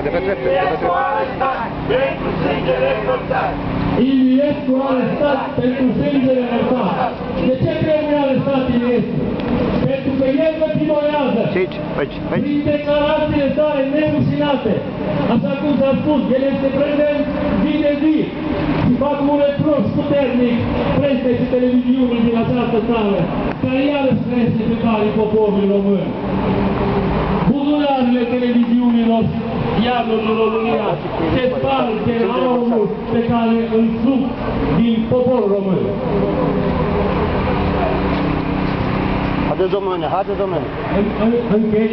de pe trepte, de pe trepte. Pentru sângele vărsat. Iliescu arestat pentru sângele vărsat. De ce trebuie arestat Iliescu? Pentru că el vătimonează. Și aici, aici, aici. Prin declarațiile sale nerușinate, așa cum s-a spus, el este prezent zi de zi și fac un reproș puternic prese și televiziunii din această țară, care iarăși crește pe care poporului român. Buzunarele televiziunilor iarăși în România se sparge aurul pe care îl sub din poporul român. Haideți, domnule, haideți, domnule. Închei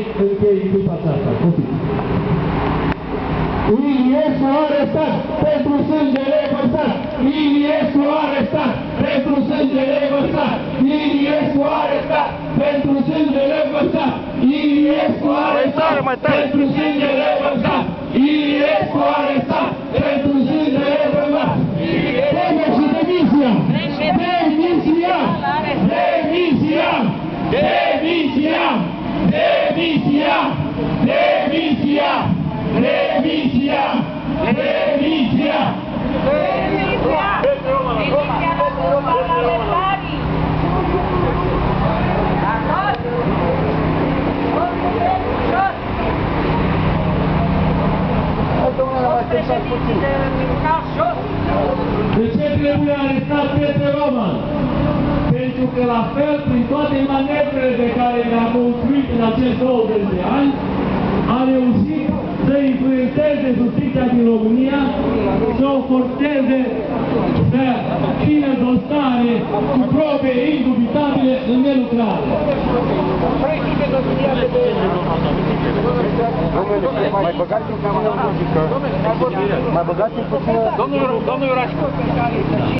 clipa aceasta. Iliescu arestat pentru sângele vărsat! Iliescu arestat pentru sângele vărsat! Iliescu arestat pentru sângele vărsat! Iliescu arestat pentru sângele vărsat! Iliescu arestat pentru sângele vărsat! Trebuie și demisia! Demisia! Demisia! Demisia! Demisia! Demisia! Demisia! Demisia! De ce trebuie arestat Petre Roman? Pentru că la fel, prin toate manevrele pe care le-a construit în acești 20 de ani, a reușit să influențeze justiția din România, să o forțeze să țină dosare cu probe indubitabile în nelucrare. Domnule, mai băgați un cam la muzică. Mai băgați un puțin... Domnul Iorașcu.